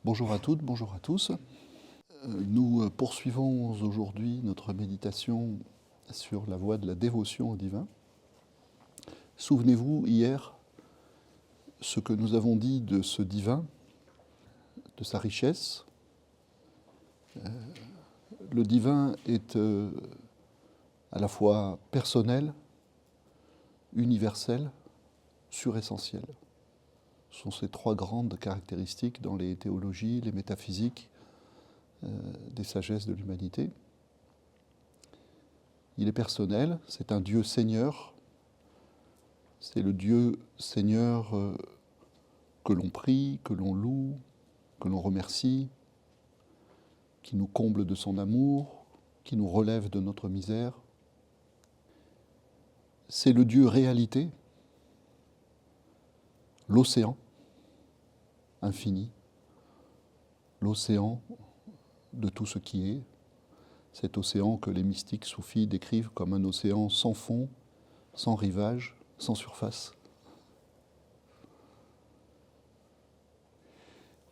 Bonjour à toutes, bonjour à tous. Nous poursuivons aujourd'hui notre méditation sur la voie de la dévotion au divin. Souvenez-vous, hier, ce que nous avons dit de ce divin, de sa richesse. Le divin est à la fois personnel, universel, suressentiel. Ce sont ces trois grandes caractéristiques dans les théologies, les métaphysiques, des sagesses de l'humanité. Il est personnel, c'est un Dieu Seigneur, c'est le Dieu Seigneur que l'on prie, que l'on loue, que l'on remercie, qui nous comble de son amour, qui nous relève de notre misère. C'est le Dieu réalité, l'océan infini, l'océan de tout ce qui est, cet océan que les mystiques soufis décrivent comme un océan sans fond, sans rivage, sans surface.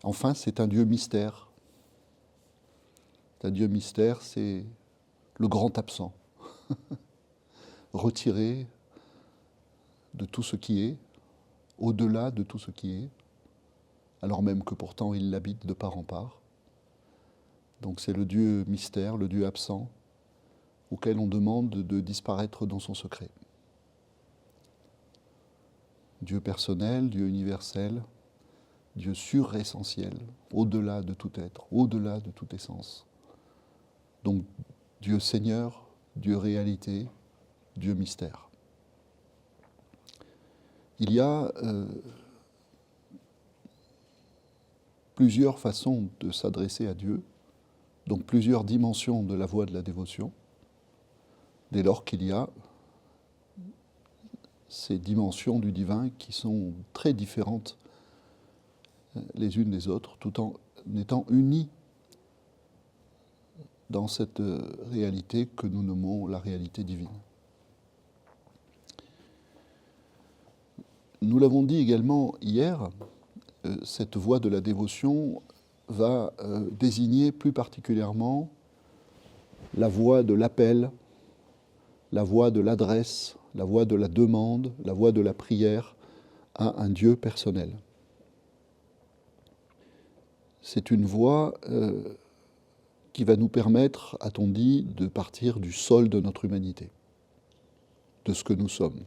Enfin, c'est un Dieu mystère. Un Dieu mystère, c'est le grand absent, retiré de tout ce qui est, au-delà de tout ce qui est, alors même que pourtant il l'habite de part en part. Donc c'est le Dieu mystère, le Dieu absent, auquel on demande de disparaître dans son secret. Dieu personnel, Dieu universel, Dieu suressentiel, au-delà de tout être, au-delà de toute essence. Donc Dieu Seigneur, Dieu réalité, Dieu mystère. Il y a plusieurs façons de s'adresser à Dieu, donc plusieurs dimensions de la voie de la dévotion, dès lors qu'il y a ces dimensions du divin qui sont très différentes les unes des autres, tout en étant unies dans cette réalité que nous nommons la réalité divine. Nous l'avons dit également hier, cette voie de la dévotion va désigner plus particulièrement la voie de l'appel, la voie de l'adresse, la voie de la demande, la voie de la prière à un Dieu personnel. C'est une voie qui va nous permettre, a-t-on dit, de partir du sol de notre humanité, de ce que nous sommes.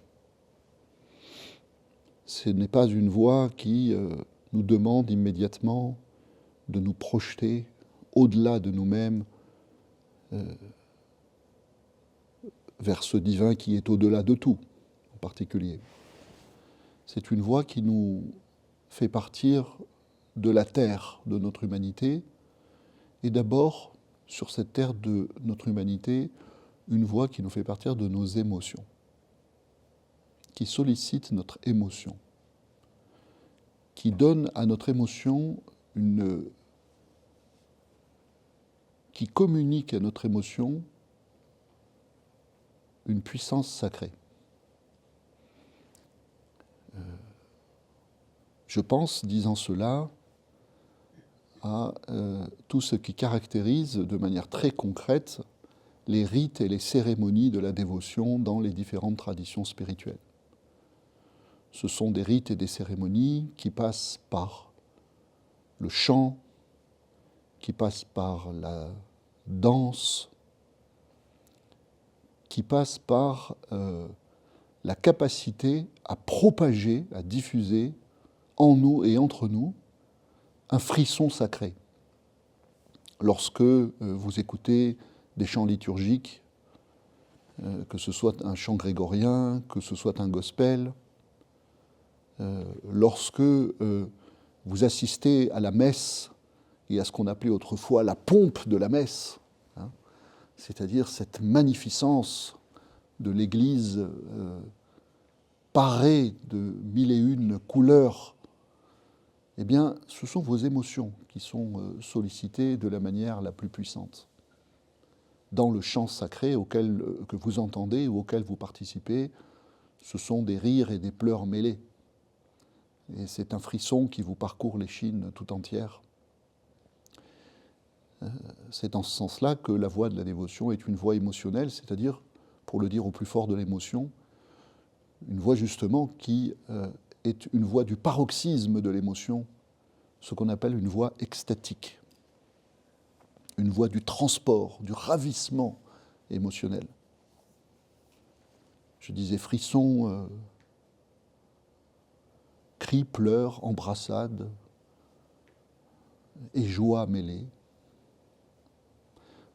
Ce n'est pas une voie qui nous demande immédiatement de nous projeter au-delà de nous-mêmes vers ce divin qui est au-delà de tout, en particulier. C'est une voie qui nous fait partir de la terre de notre humanité, et d'abord, sur cette terre de notre humanité, une voie qui nous fait partir de nos émotions, qui sollicite notre émotion, qui donne à notre émotion qui communique à notre émotion une puissance sacrée. Je pense, disant cela, à tout ce qui caractérise de manière très concrète les rites et les cérémonies de la dévotion dans les différentes traditions spirituelles. Ce sont des rites et des cérémonies qui passent par le chant, qui passent par la danse, qui passent par la capacité à propager, à diffuser en nous et entre nous un frisson sacré. Lorsque vous écoutez des chants liturgiques, que ce soit un chant grégorien, que ce soit un gospel, lorsque vous assistez à la messe et à ce qu'on appelait autrefois la pompe de la messe, hein, c'est-à-dire cette magnificence de l'Église parée de mille et une couleurs, eh bien, ce sont vos émotions qui sont sollicitées de la manière la plus puissante. Dans le chant sacré que vous entendez ou auquel vous participez, ce sont des rires et des pleurs mêlés. Et c'est un frisson qui vous parcourt l'échine tout entière. C'est en ce sens-là que la voie de la dévotion est une voie émotionnelle, c'est-à-dire, pour le dire au plus fort de l'émotion, une voie justement qui est une voie du paroxysme de l'émotion, ce qu'on appelle une voie extatique, une voie du transport, du ravissement émotionnel. Je disais frissons, cris, pleurs, embrassades et joie mêlée.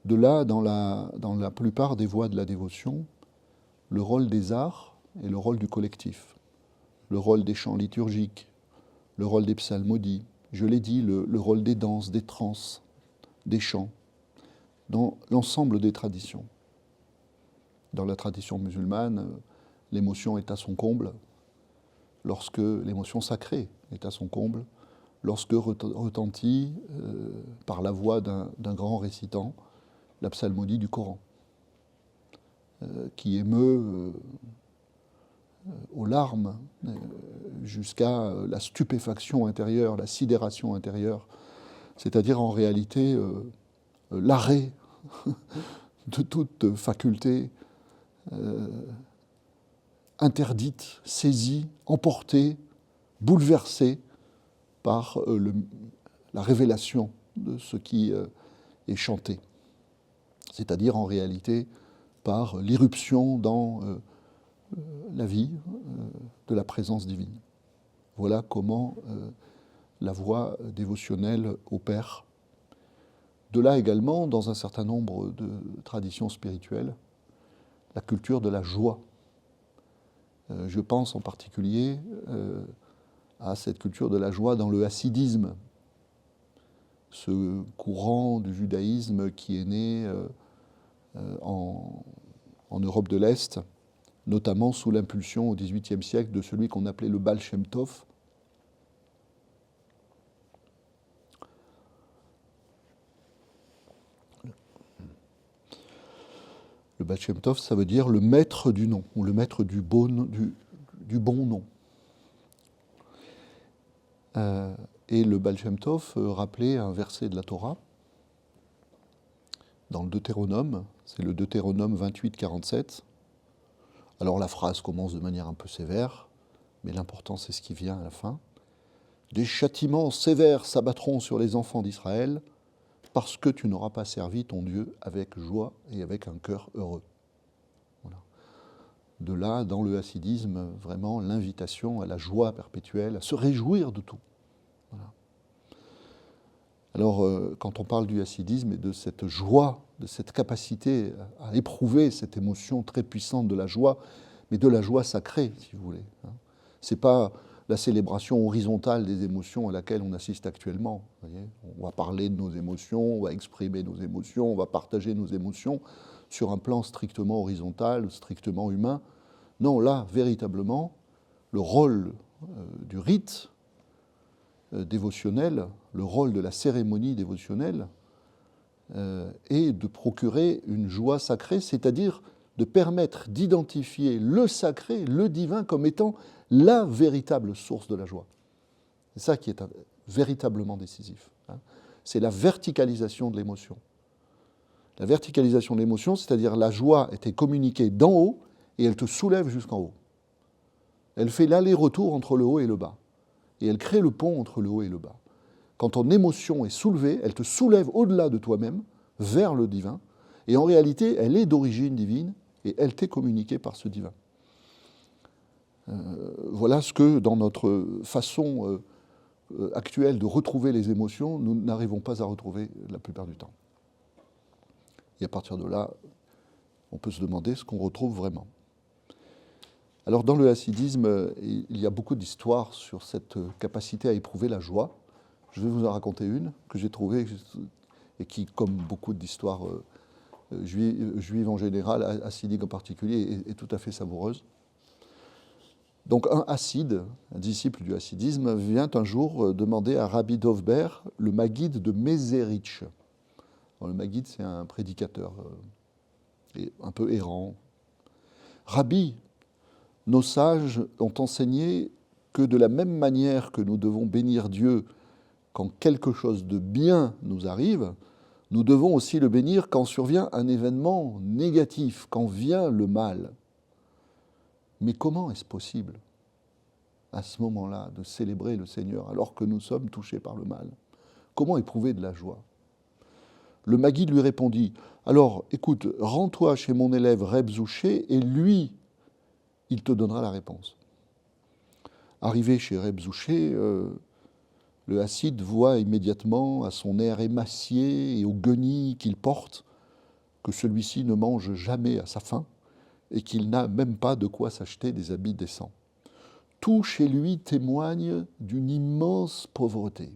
De là, dans la plupart des voies de la dévotion, le rôle des arts et le rôle du collectif, le rôle des chants liturgiques, le rôle des psalmodies, je l'ai dit, le rôle des danses, des transes, des chants, dans l'ensemble des traditions. Dans la tradition musulmane, l'émotion est à son comble, lorsque l'émotion sacrée est à son comble, lorsque retentit par la voix d'un grand récitant la psalmodie du Coran, qui émeut aux larmes jusqu'à la stupéfaction intérieure, la sidération intérieure, c'est-à-dire en réalité l'arrêt de toute faculté interdite, saisie, emportée, bouleversée par la révélation de ce qui est chanté, c'est-à-dire en réalité par l'irruption dans la vie de la présence divine. Voilà comment la voie dévotionnelle opère. De là également, dans un certain nombre de traditions spirituelles, la culture de la joie. Je pense en particulier à cette culture de la joie dans le hassidisme, ce courant du judaïsme qui est né en Europe de l'Est, notamment sous l'impulsion au XVIIIe siècle de celui qu'on appelait le Baal Shem Tov. Le Baal Shem Tov, ça veut dire le maître du nom, ou le maître du bon nom. Et le Baal Shem Tov rappelait un verset de la Torah, dans le Deutéronome, c'est le Deutéronome 28, 47. Alors la phrase commence de manière un peu sévère, mais l'important c'est ce qui vient à la fin. Des châtiments sévères s'abattront sur les enfants d'Israël parce que tu n'auras pas servi ton Dieu avec joie et avec un cœur heureux. Voilà. De là, dans le hassidisme, vraiment l'invitation à la joie perpétuelle, à se réjouir de tout. Voilà. Alors, quand on parle du hassidisme et de cette joie, de cette capacité à éprouver cette émotion très puissante de la joie, mais de la joie sacrée, si vous voulez. Ce n'est pas la célébration horizontale des émotions à laquelle on assiste actuellement. Voyez, on va parler de nos émotions, on va exprimer nos émotions, on va partager nos émotions sur un plan strictement horizontal, strictement humain. Non, là, véritablement, le rôle du rite dévotionnel, le rôle de la cérémonie dévotionnelle est de procurer une joie sacrée, c'est-à-dire de permettre d'identifier le sacré, le divin, comme étant la véritable source de la joie. C'est ça qui est véritablement décisif. C'est la verticalisation de l'émotion. La verticalisation de l'émotion, c'est-à-dire la joie était communiquée d'en haut et elle te soulève jusqu'en haut. Elle fait l'aller-retour entre le haut et le bas. Et elle crée le pont entre le haut et le bas. Quand ton émotion est soulevée, elle te soulève au-delà de toi-même, vers le divin, et en réalité, elle est d'origine divine, et elle t'est communiquée par ce divin. Voilà ce que, dans notre façon actuelle de retrouver les émotions, nous n'arrivons pas à retrouver la plupart du temps. Et à partir de là, on peut se demander ce qu'on retrouve vraiment. Alors dans le hassidisme, il y a beaucoup d'histoires sur cette capacité à éprouver la joie. Je vais vous en raconter une que j'ai trouvée et qui, comme beaucoup d'histoires juives en général, hassidiques en particulier, est tout à fait savoureuse. Donc un hasside, un disciple du hassidisme, vient un jour demander à Rabbi Dovber le Maguide de Mézerich. Alors, le Maguide, c'est un prédicateur un peu errant. Rabbi, nos sages ont enseigné que de la même manière que nous devons bénir Dieu quand quelque chose de bien nous arrive, Nous devons aussi le bénir quand survient un événement négatif, quand vient le mal. Mais comment est-ce possible, à ce moment-là, de célébrer le Seigneur alors que nous sommes touchés par le mal? Comment éprouver de la joie? Le Maguide lui répondit, « Alors, écoute, rends-toi chez mon élève Reb Zouché et lui, il te donnera la réponse. » Arrivé chez Reb Zouché, le Hasside voit immédiatement, à son air émacié et aux guenilles qu'il porte, que celui-ci ne mange jamais à sa faim et qu'il n'a même pas de quoi s'acheter des habits décents. Tout chez lui témoigne d'une immense pauvreté.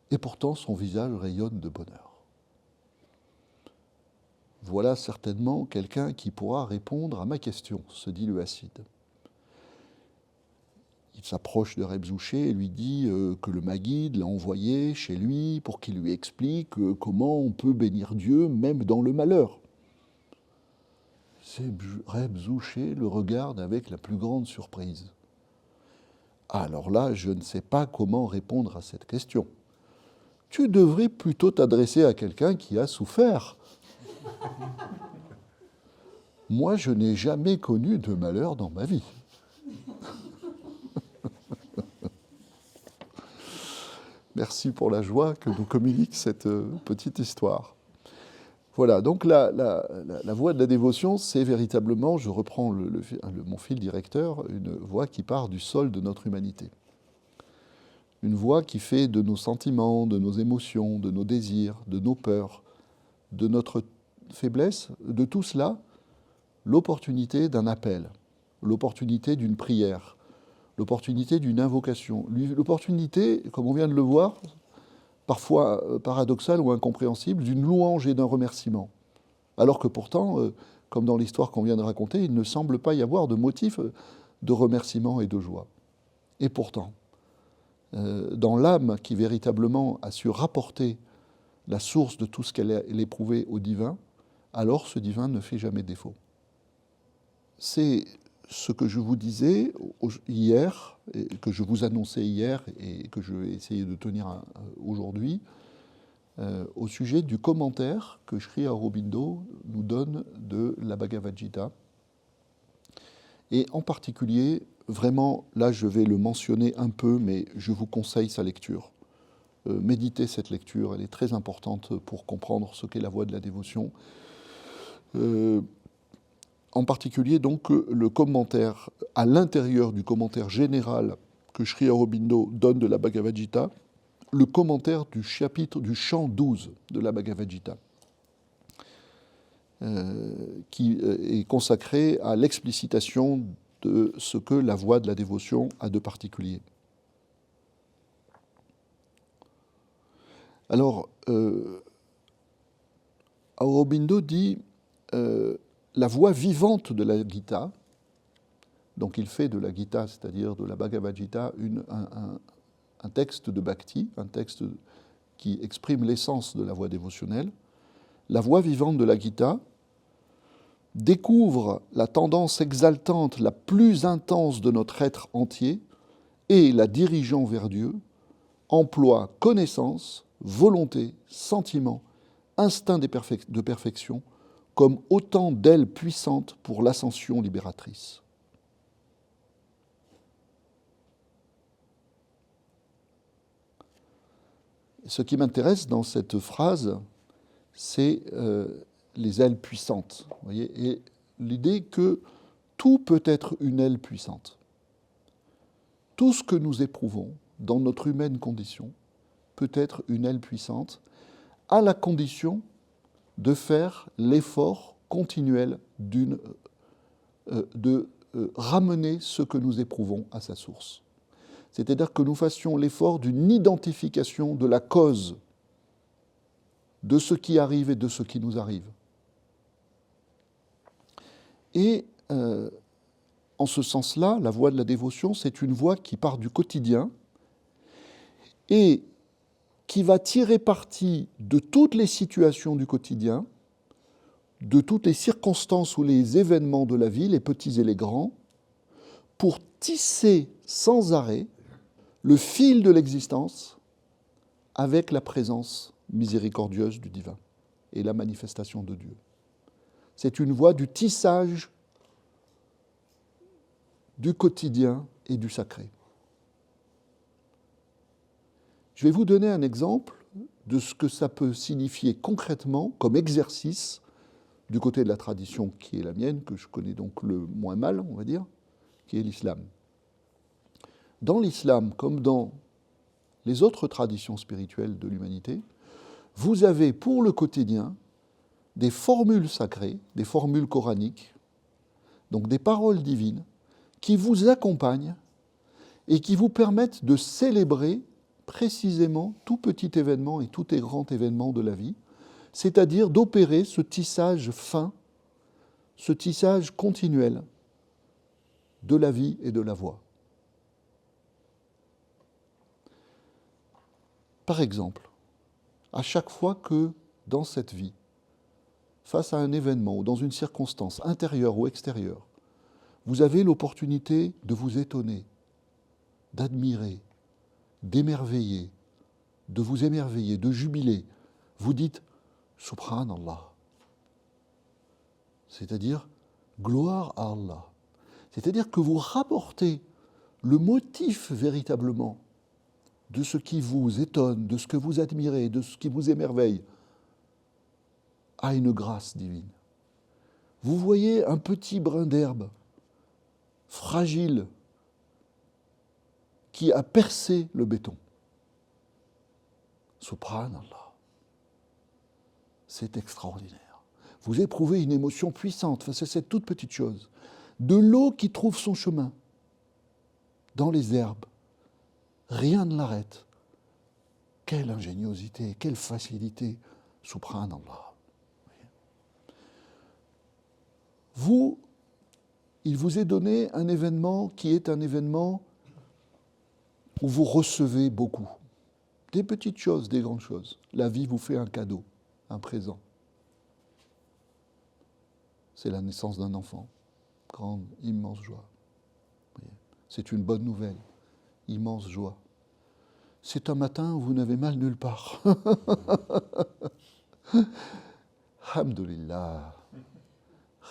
Et pourtant, son visage rayonne de bonheur. Voilà certainement quelqu'un qui pourra répondre à ma question, se dit le Hasside. Il s'approche de Reb Zouché et lui dit que le Maguide l'a envoyé chez lui pour qu'il lui explique comment on peut bénir Dieu même dans le malheur. Reb Zouché le regarde avec la plus grande surprise. Alors là, je ne sais pas comment répondre à cette question. Tu devrais plutôt t'adresser à quelqu'un qui a souffert. Moi, je n'ai jamais connu de malheur dans ma vie. Merci pour la joie que nous communique cette petite histoire. Voilà, donc la voie de la dévotion, c'est véritablement, je reprends mon fil directeur, une voie qui part du sol de notre humanité. Une voie qui fait de nos sentiments, de nos émotions, de nos désirs, de nos peurs, de notre faiblesse, de tout cela, l'opportunité d'un appel, l'opportunité d'une prière, l'opportunité d'une invocation, l'opportunité, comme on vient de le voir, parfois paradoxale ou incompréhensible, d'une louange et d'un remerciement. Alors que pourtant, comme dans l'histoire qu'on vient de raconter, il ne semble pas y avoir de motif de remerciement et de joie. Et pourtant, dans l'âme qui véritablement a su rapporter la source de tout ce qu'elle a éprouvé au divin, alors ce divin ne fait jamais défaut. C'est ce que je vous disais hier, et que je vous annonçais hier et que je vais essayer de tenir aujourd'hui, au sujet du commentaire que Sri Aurobindo nous donne de la Bhagavad Gita. Et en particulier, vraiment, là je vais le mentionner un peu, mais je vous conseille sa lecture. Méditez cette lecture, elle est très importante pour comprendre ce qu'est la voie de la dévotion. En particulier, donc, le commentaire, à l'intérieur du commentaire général que Sri Aurobindo donne de la Bhagavad Gita, le commentaire du chapitre du chant 12 de la Bhagavad Gita, qui est consacré à l'explicitation de ce que la voie de la dévotion a de particulier. Alors, Aurobindo dit la voix vivante de la Gita, donc il fait de la Gita, c'est-à-dire de la Bhagavad Gita, un texte de bhakti, un texte qui exprime l'essence de la voie dévotionnelle. La voix vivante de la Gita découvre la tendance exaltante la plus intense de notre être entier et, la dirigeant vers Dieu, emploie connaissance, volonté, sentiment, instinct de perfection, comme autant d'ailes puissantes pour l'ascension libératrice. Ce qui m'intéresse dans cette phrase, c'est les ailes puissantes. Vous voyez, et l'idée que tout peut être une aile puissante. Tout ce que nous éprouvons dans notre humaine condition peut être une aile puissante, à la condition de faire l'effort continuel de ramener ce que nous éprouvons à sa source. C'est-à-dire que nous fassions l'effort d'une identification de la cause de ce qui arrive et de ce qui nous arrive. Et en ce sens-là, la voie de la dévotion, c'est une voie qui part du quotidien et qui va tirer parti de toutes les situations du quotidien, de toutes les circonstances ou les événements de la vie, les petits et les grands, pour tisser sans arrêt le fil de l'existence avec la présence miséricordieuse du divin et la manifestation de Dieu. C'est une voie du tissage du quotidien et du sacré. Je vais vous donner un exemple de ce que ça peut signifier concrètement comme exercice du côté de la tradition qui est la mienne, que je connais donc le moins mal, on va dire, qui est l'islam. Dans l'islam, comme dans les autres traditions spirituelles de l'humanité, vous avez pour le quotidien des formules sacrées, des formules coraniques, donc des paroles divines, qui vous accompagnent et qui vous permettent de célébrer précisément tout petit événement et tout grand événement de la vie, c'est-à-dire d'opérer ce tissage fin, ce tissage continuel de la vie et de la voix. Par exemple, à chaque fois que dans cette vie, face à un événement ou dans une circonstance intérieure ou extérieure, vous avez l'opportunité de vous étonner, d'admirer, d'émerveiller, de vous émerveiller, de jubiler, vous dites « Subhanallah », c'est-à-dire « gloire à Allah ». C'est-à-dire que vous rapportez le motif véritablement de ce qui vous étonne, de ce que vous admirez, de ce qui vous émerveille, à une grâce divine. Vous voyez un petit brin d'herbe, fragile, qui a percé le béton. Subhanallah. C'est extraordinaire. Vous éprouvez une émotion puissante face à cette toute petite chose. De l'eau qui trouve son chemin dans les herbes. Rien ne l'arrête. Quelle ingéniosité, quelle facilité. Subhanallah. Vous, il vous est donné un événement qui est un événement où vous recevez beaucoup. Des petites choses, des grandes choses. La vie vous fait un cadeau, un présent. C'est la naissance d'un enfant. Grande, immense joie. C'est une bonne nouvelle. Immense joie. C'est un matin où vous n'avez mal nulle part. Alhamdulillah.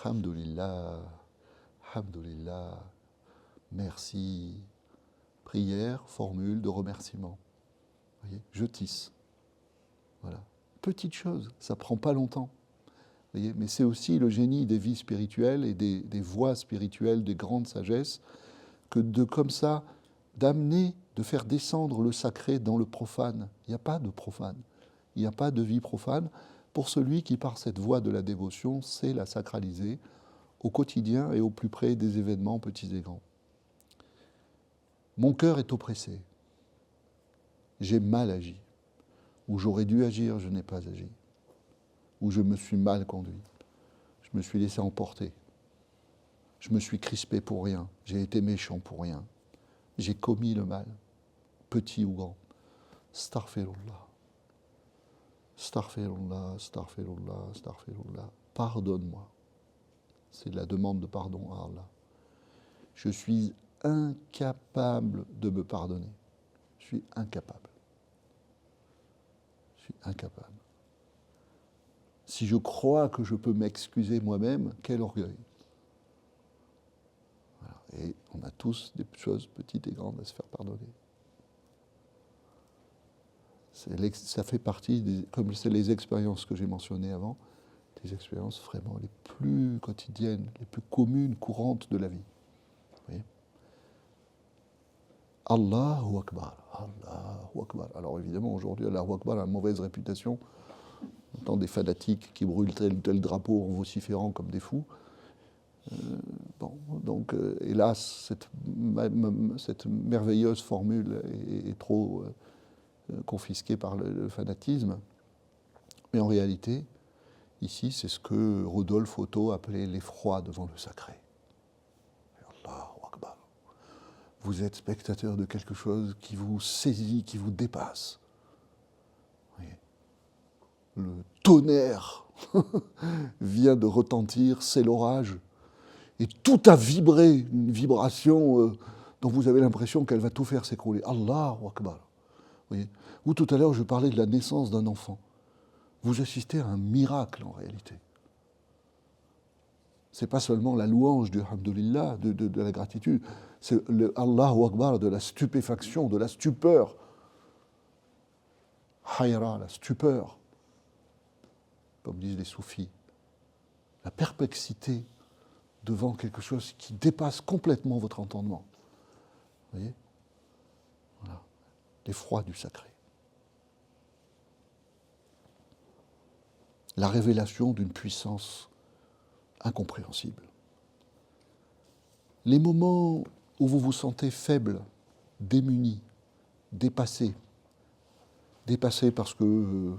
Alhamdulillah. Alhamdulillah. Merci. Prière, formule de remerciement. Vous voyez, je tisse. Voilà. Petite chose, ça ne prend pas longtemps. Vous voyez, mais c'est aussi le génie des vies spirituelles et des voies spirituelles, des grandes sagesses, que de comme ça, d'amener, de faire descendre le sacré dans le profane. Il n'y a pas de profane. Il n'y a pas de vie profane pour celui qui, par cette voie de la dévotion, sait la sacraliser au quotidien et au plus près des événements petits et grands. Mon cœur est oppressé. J'ai mal agi. Ou j'aurais dû agir, je n'ai pas agi. Ou je me suis mal conduit. Je me suis laissé emporter. Je me suis crispé pour rien. J'ai été méchant pour rien. J'ai commis le mal, petit ou grand. Astaghfirullah. Astaghfirullah, astaghfirullah, astaghfirullah. Pardonne-moi. C'est la demande de pardon à Allah. Je suis incapable de me pardonner. Je suis incapable. Je suis incapable. Si je crois que je peux m'excuser moi-même, quel orgueil. Voilà. Et on a tous des choses petites et grandes à se faire pardonner. Ça fait partie, comme c'est les expériences que j'ai mentionnées avant, des expériences vraiment les plus quotidiennes, les plus communes, courantes de la vie. Vous voyez ? Allahu Akbar, Allahu Akbar. Alors évidemment, aujourd'hui, Allahu Akbar a une mauvaise réputation. On entend des fanatiques qui brûlent tel ou tel drapeau en vociférant comme des fous. Donc, hélas, cette merveilleuse formule est trop confisquée par le fanatisme. Mais en réalité, ici, c'est ce que Rodolphe Otto appelait l'effroi devant le sacré. Allahu Akbar. Vous êtes spectateur de quelque chose qui vous saisit, qui vous dépasse. Le tonnerre vient de retentir, c'est l'orage. Et tout a vibré, une vibration dont vous avez l'impression qu'elle va tout faire s'écrouler. Allahu Akbar. Vous voyez ? Ou tout à l'heure, je parlais de la naissance d'un enfant. vous assistez à un miracle en réalité. Ce n'est pas seulement la louange du Alhamdulillah, de la gratitude, c'est le Allahu Akbar, de la stupéfaction, de la stupeur. Hayra, la stupeur, comme disent les soufis. La perplexité devant quelque chose qui dépasse complètement votre entendement. Vous voyez ? Voilà. L'effroi du sacré. La révélation d'une puissance incompréhensible. Les moments où vous vous sentez faible, démuni, dépassé parce que,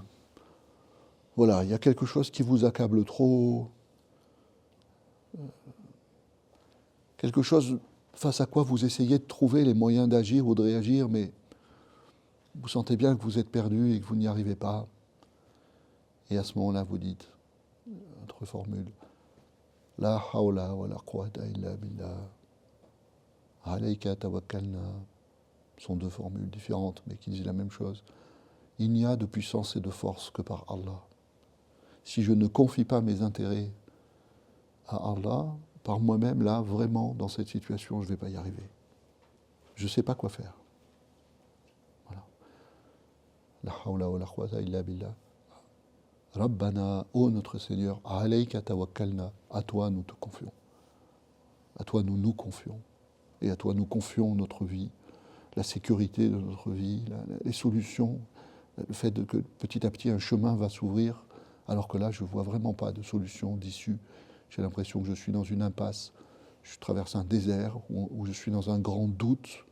voilà, il y a quelque chose qui vous accable trop, quelque chose face à quoi vous essayez de trouver les moyens d'agir ou de réagir, mais vous sentez bien que vous êtes perdu et que vous n'y arrivez pas. Et à ce moment-là, vous dites, autre formule, La hawla wa la quwwata illa billah, alayka tawakkalna, sont deux formules différentes, mais qui disent la même chose. Il n'y a de puissance et de force que par Allah. Si je ne confie pas mes intérêts à Allah, par moi-même, là, vraiment, dans cette situation, je ne vais pas y arriver. Je ne sais pas quoi faire. Voilà. La hawla wa la quwwata illa billah. Rabbana, ô notre Seigneur, alayka tawakkalna, à toi nous te confions. À toi nous nous confions. Et à toi nous confions notre vie, la sécurité de notre vie, les solutions, le fait que petit à petit un chemin va s'ouvrir, alors que là je ne vois vraiment pas de solution, d'issue. J'ai l'impression que je suis dans une impasse, je traverse un désert, où je suis dans un grand doute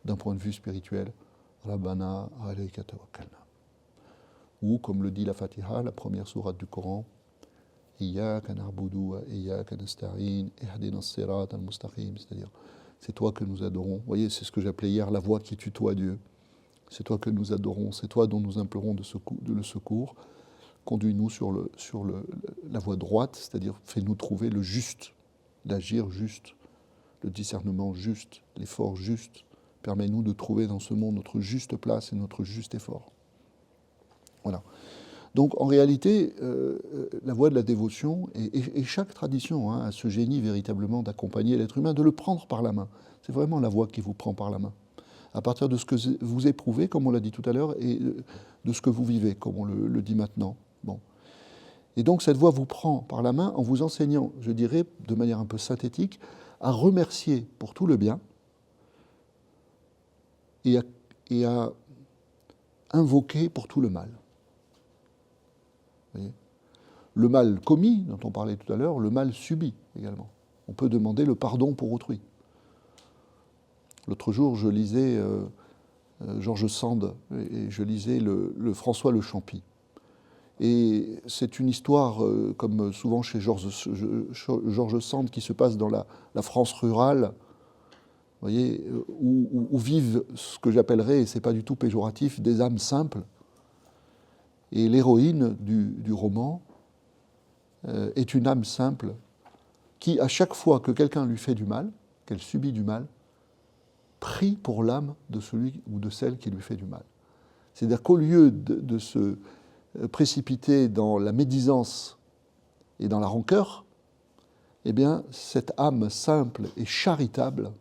d'un point de vue spirituel. Rabbana, alayka tawakkalna. Ou, comme le dit la Fatiha, la première sourate du Coran, Iyyaka na'budu wa iyyaka nasta'in, ihdina as-sirata al-mustaqim, c'est-à-dire, c'est toi que nous adorons. Vous voyez, c'est ce que j'appelais hier la voix qui tutoie Dieu. C'est toi que nous adorons, c'est toi dont nous implorons de le secours. Conduis-nous sur la voie droite, c'est-à-dire fais-nous trouver le juste, l'agir juste, le discernement juste, l'effort juste. Permets-nous de trouver dans ce monde notre juste place et notre juste effort. Voilà. Donc en réalité, la voie de la dévotion, et chaque tradition a ce génie véritablement d'accompagner l'être humain, de le prendre par la main. C'est vraiment la voie qui vous prend par la main. À partir de ce que vous éprouvez, comme on l'a dit tout à l'heure, et de ce que vous vivez, comme on le dit maintenant. Bon. Et donc cette voie vous prend par la main en vous enseignant, je dirais, de manière un peu synthétique, à remercier pour tout le bien et à invoquer pour tout le mal. Vous voyez ? Le mal commis, dont on parlait tout à l'heure, le mal subi également. On peut demander le pardon pour autrui. L'autre jour, je lisais Georges Sand et je lisais le François Le Champy. Et c'est une histoire, comme souvent chez Georges Sand, qui se passe dans la France rurale, vous voyez, où vivent ce que j'appellerais, et ce n'est pas du tout péjoratif, des âmes simples. Et l'héroïne du roman est une âme simple qui, à chaque fois que quelqu'un lui fait du mal, qu'elle subit du mal, prie pour l'âme de celui ou de celle qui lui fait du mal. C'est-à-dire qu'au lieu de se précipiter dans la médisance et dans la rancœur, eh bien, cette âme simple et charitable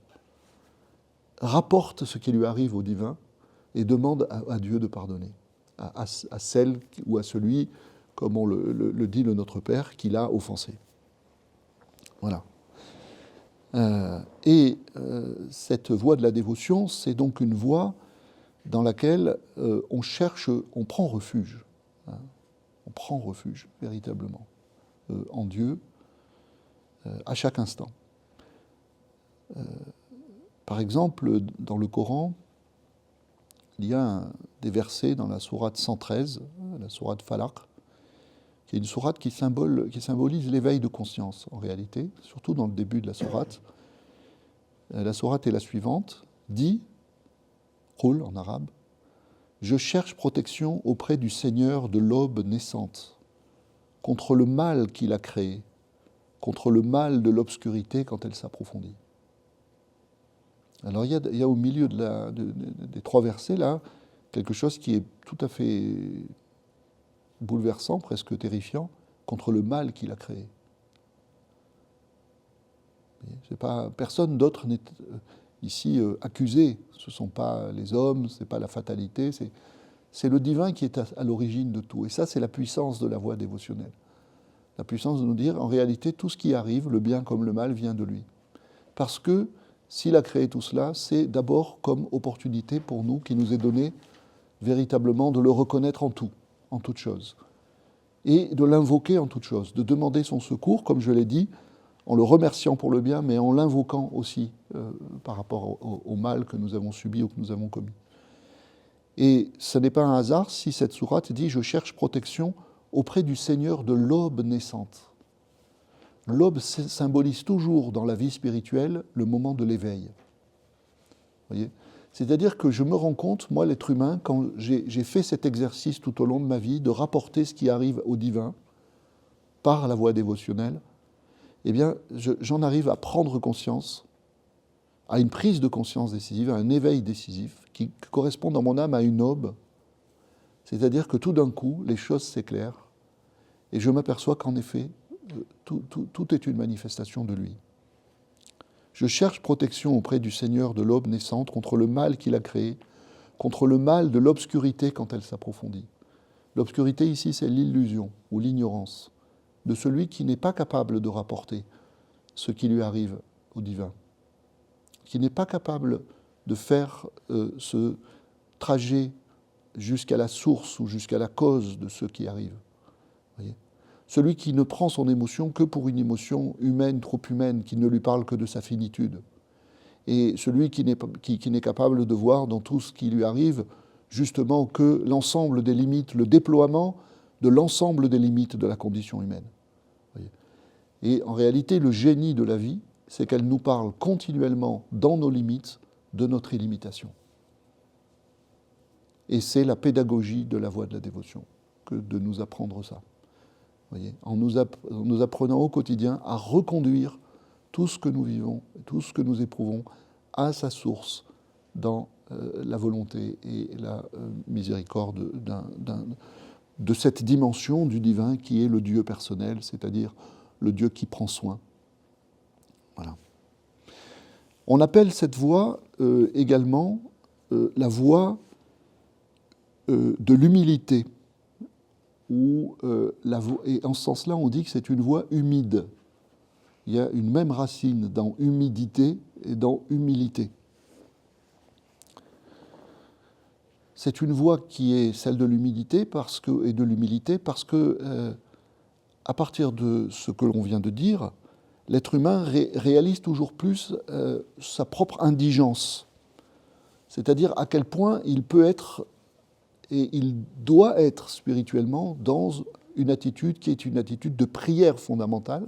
rapporte ce qui lui arrive au divin et demande à Dieu de pardonner, à celle ou à celui, comme on le dit le Notre Père, qui l'a offensé. Voilà. Cette voie de la dévotion, c'est donc une voie dans laquelle on prend refuge. Hein, on prend refuge, véritablement, en Dieu, à chaque instant. Par exemple, dans le Coran, il y a des versets dans la sourate 113, la sourate Falaq, qui est une sourate qui symbolise l'éveil de conscience, en réalité, surtout dans le début de la sourate. La sourate est la suivante, dit, Qul en arabe, « Je cherche protection auprès du Seigneur de l'aube naissante, contre le mal qu'il a créé, contre le mal de l'obscurité quand elle s'approfondit. » Alors il y a au milieu des trois versets, là, quelque chose qui est tout à fait bouleversant, presque terrifiant, contre le mal qu'il a créé. C'est pas, personne d'autre n'est ici accusé. Ce ne sont pas les hommes, ce n'est pas la fatalité, c'est le divin qui est à l'origine de tout. Et ça, c'est la puissance de la voie dévotionnelle. La puissance de nous dire, en réalité, tout ce qui arrive, le bien comme le mal, vient de lui. Parce que s'il a créé tout cela, c'est d'abord comme opportunité pour nous, qui nous est donnée véritablement de le reconnaître en tout, en toute chose. Et de l'invoquer en toute chose, de demander son secours, comme je l'ai dit, en le remerciant pour le bien, mais en l'invoquant aussi par rapport au mal que nous avons subi ou que nous avons commis. Et ce n'est pas un hasard si cette sourate dit « Je cherche protection auprès du Seigneur de l'aube naissante ». L'aube symbolise toujours dans la vie spirituelle le moment de l'éveil. Voyez ? C'est-à-dire que je me rends compte, moi l'être humain, quand j'ai fait cet exercice tout au long de ma vie, de rapporter ce qui arrive au divin par la voie dévotionnelle, eh bien j'en arrive à prendre conscience, à une prise de conscience décisive, à un éveil décisif qui correspond dans mon âme à une aube. C'est-à-dire que tout d'un coup, les choses s'éclairent et je m'aperçois qu'en effet, tout est une manifestation de lui. Je cherche protection auprès du Seigneur de l'aube naissante contre le mal qu'il a créé, contre le mal de l'obscurité quand elle s'approfondit. L'obscurité ici, c'est l'illusion ou l'ignorance de celui qui n'est pas capable de rapporter ce qui lui arrive au divin, qui n'est pas capable de faire ce trajet jusqu'à la source ou jusqu'à la cause de ce qui arrive. Voyez ? Celui qui ne prend son émotion que pour une émotion humaine, trop humaine, qui ne lui parle que de sa finitude. Et celui qui n'est capable de voir dans tout ce qui lui arrive, justement, que l'ensemble des limites, le déploiement de l'ensemble des limites de la condition humaine. Voyez ? Et en réalité, le génie de la vie, c'est qu'elle nous parle continuellement, dans nos limites, de notre illimitation. Et c'est la pédagogie de la voie de la dévotion, que de nous apprendre ça. Voyez, en nous apprenant au quotidien à reconduire tout ce que nous vivons, tout ce que nous éprouvons à sa source dans la volonté et la miséricorde de cette dimension du divin qui est le Dieu personnel, c'est-à-dire le Dieu qui prend soin. Voilà. On appelle cette voie également la voie de l'humilité. Et en ce sens-là, on dit que c'est une voie humide. Il y a une même racine dans humidité et dans humilité. C'est une voie qui est celle de l'humidité et de l'humilité parce que, à partir de ce que l'on vient de dire, l'être humain réalise toujours plus sa propre indigence. C'est-à-dire à quel point il peut être et il doit être spirituellement dans une attitude qui est une attitude de prière fondamentale,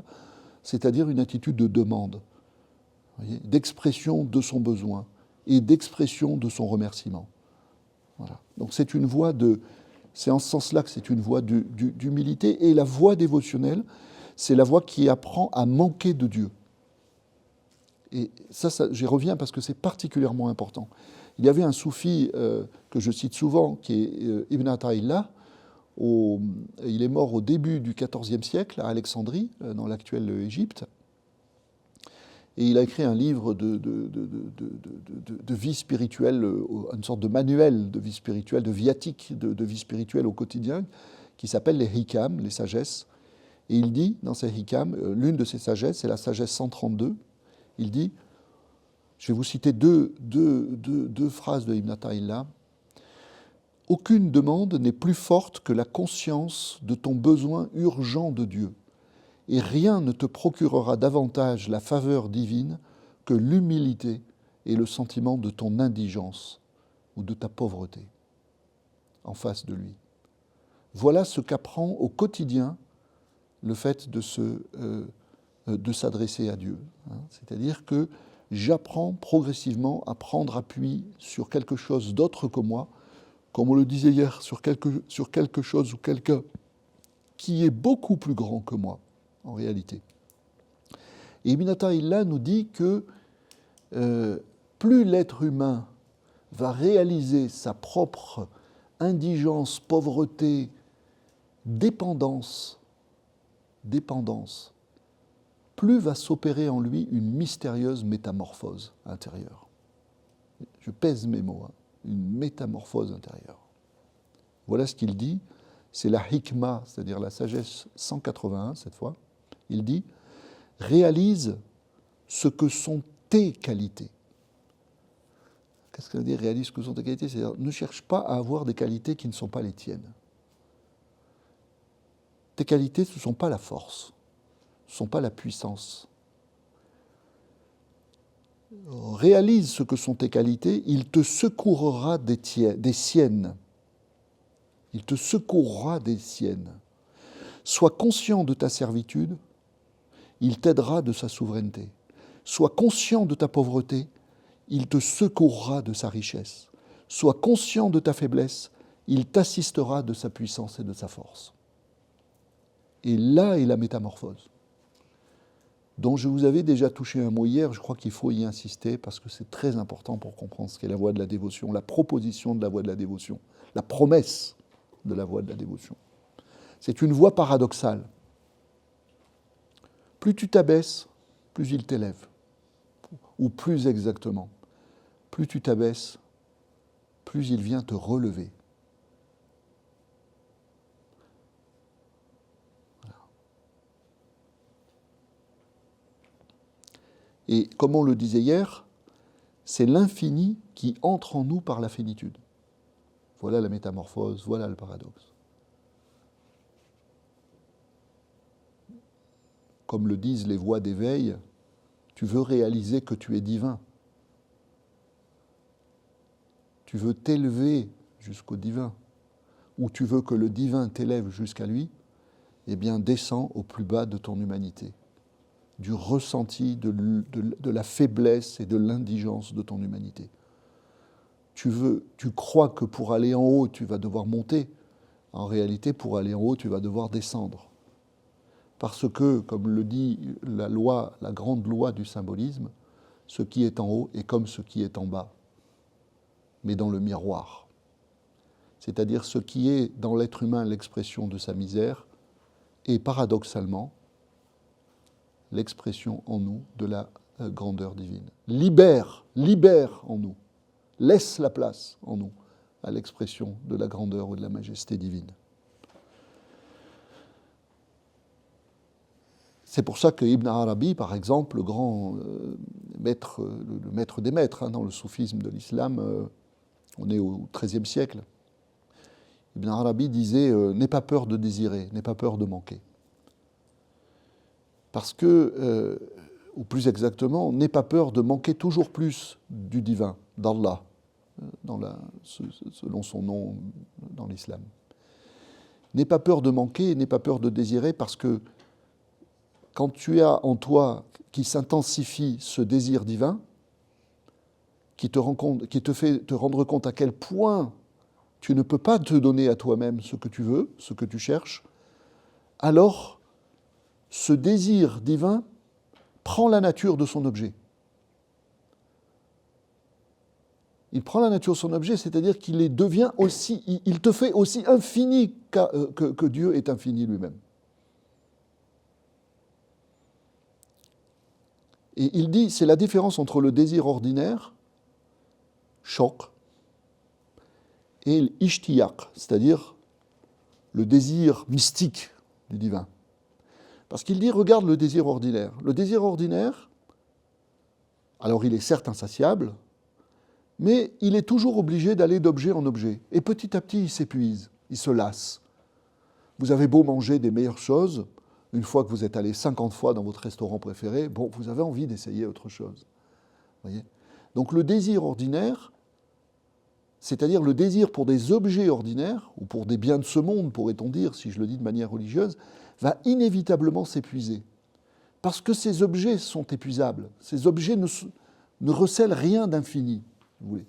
c'est-à-dire une attitude de demande, voyez, d'expression de son besoin et d'expression de son remerciement. Voilà. Donc c'est une voie c'est en ce sens-là que c'est une voie d'humilité, et la voie dévotionnelle, c'est la voie qui apprend à manquer de Dieu. Et ça j'y reviens parce que c'est particulièrement important. Il y avait un soufi que je cite souvent, qui est Ibn Ata'illah. Il est mort au début du XIVe siècle à Alexandrie, dans l'actuelle Égypte. Et il a écrit un livre de vie spirituelle, une sorte de manuel de vie spirituelle, de viatique de vie spirituelle au quotidien, qui s'appelle les Hikam, les sagesses. Et il dit, dans ces Hikam, l'une de ces sagesses, c'est la sagesse 132, il dit, je vais vous citer deux phrases de Ibn Ata'illah. « Aucune demande n'est plus forte que la conscience de ton besoin urgent de Dieu, et rien ne te procurera davantage la faveur divine que l'humilité et le sentiment de ton indigence ou de ta pauvreté en face de lui. » Voilà ce qu'apprend au quotidien le fait de s'adresser à Dieu. C'est-à-dire que j'apprends progressivement à prendre appui sur quelque chose d'autre que moi, comme on le disait hier, sur quelque chose ou quelqu'un qui est beaucoup plus grand que moi, en réalité. Et Ibn Ata'illah nous dit que plus l'être humain va réaliser sa propre indigence, pauvreté dépendance, plus va s'opérer en lui une mystérieuse métamorphose intérieure. Je pèse mes mots, une métamorphose intérieure. Voilà ce qu'il dit, c'est la hikma, c'est-à-dire la sagesse 181 cette fois. Il dit « Réalise ce que sont tes qualités ». Qu'est-ce que ça veut dire « Réalise ce que sont tes qualités » C'est-à-dire ne cherche pas à avoir des qualités qui ne sont pas les tiennes. Tes qualités, ce ne sont pas la force, ce ne sont pas la puissance. Réalise ce que sont tes qualités, il te secourra des siennes. Il te secourra des siennes. Sois conscient de ta servitude, il t'aidera de sa souveraineté. Sois conscient de ta pauvreté, il te secourra de sa richesse. Sois conscient de ta faiblesse, il t'assistera de sa puissance et de sa force. Et là est la métamorphose, dont je vous avais déjà touché un mot hier, je crois qu'il faut y insister parce que c'est très important pour comprendre ce qu'est la voie de la dévotion, la proposition de la voie de la dévotion, la promesse de la voie de la dévotion. C'est une voie paradoxale. Plus tu t'abaisses, plus il t'élève. Ou plus exactement, plus tu t'abaisses, plus il vient te relever. Et comme on le disait hier, c'est l'infini qui entre en nous par la finitude. Voilà la métamorphose, voilà le paradoxe. Comme le disent les voies d'éveil, tu veux réaliser que tu es divin. Tu veux t'élever jusqu'au divin. Ou tu veux que le divin t'élève jusqu'à lui, eh bien descends au plus bas de ton humanité, du ressenti de la faiblesse et de l'indigence de ton humanité. Tu crois que pour aller en haut, tu vas devoir monter. En réalité, pour aller en haut, tu vas devoir descendre. Parce que, comme le dit la grande loi du symbolisme, ce qui est en haut est comme ce qui est en bas, mais dans le miroir. C'est-à-dire ce qui est dans l'être humain l'expression de sa misère est paradoxalement l'expression en nous de la grandeur divine. Libère en nous, laisse la place en nous à l'expression de la grandeur ou de la majesté divine. C'est pour ça que Ibn Arabi, par exemple, le grand maître, le maître des maîtres dans le soufisme de l'islam, on est au XIIIe siècle, Ibn Arabi disait « N'aie pas peur de désirer, n'aie pas peur de manquer ». Parce que, ou plus exactement, n'aie pas peur de manquer toujours plus du divin, d'Allah, selon son nom dans l'islam. N'aie pas peur de manquer, n'aie pas peur de désirer, parce que quand tu as en toi qui s'intensifie ce désir divin, qui te fait te rendre compte à quel point tu ne peux pas te donner à toi-même ce que tu veux, ce que tu cherches, alors ce désir divin prend la nature de son objet. Il prend la nature de son objet, c'est-à-dire qu'il devient aussi, il te fait aussi infini que Dieu est infini lui-même. Et il dit, c'est la différence entre le désir ordinaire, choc, et l'ishtiyaq, c'est-à-dire le désir mystique du divin. Parce qu'il dit, regarde le désir ordinaire. Le désir ordinaire, alors il est certes insatiable, mais il est toujours obligé d'aller d'objet en objet. Et petit à petit, il s'épuise, il se lasse. Vous avez beau manger des meilleures choses, une fois que vous êtes allé 50 fois dans votre restaurant préféré, bon, vous avez envie d'essayer autre chose. Voyez ? Donc le désir ordinaire, c'est-à-dire le désir pour des objets ordinaires, ou pour des biens de ce monde, pourrait-on dire, si je le dis de manière religieuse, va inévitablement s'épuiser. Parce que ces objets sont épuisables. Ces objets ne recèlent rien d'infini. Vous voulez.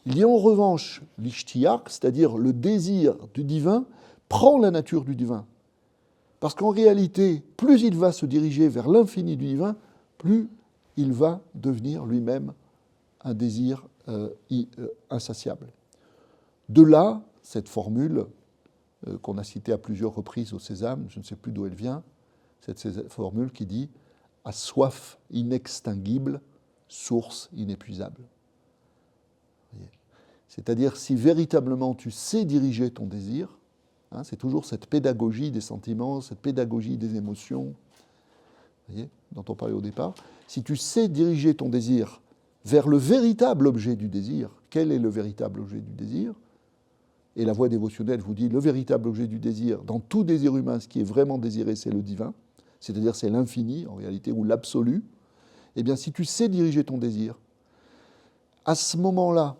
Il y a en revanche l'ishtiyaq, c'est-à-dire le désir du divin, prend la nature du divin. Parce qu'en réalité, plus il va se diriger vers l'infini du divin, plus il va devenir lui-même un désir insatiable. De là, cette formule qu'on a citée à plusieurs reprises au Sésame, je ne sais plus d'où elle vient, cette formule qui dit « à soif inextinguible, source inépuisable ». C'est-à-dire, si véritablement tu sais diriger ton désir, hein, c'est toujours cette pédagogie des sentiments, cette pédagogie des émotions, voyez, dont on parlait au départ, si tu sais diriger ton désir vers le véritable objet du désir, quel est le véritable objet du désir? Et la voie dévotionnelle vous dit, le véritable objet du désir, dans tout désir humain, ce qui est vraiment désiré, c'est le divin, c'est-à-dire c'est l'infini, en réalité, ou l'absolu. Eh bien, si tu sais diriger ton désir, à ce moment-là,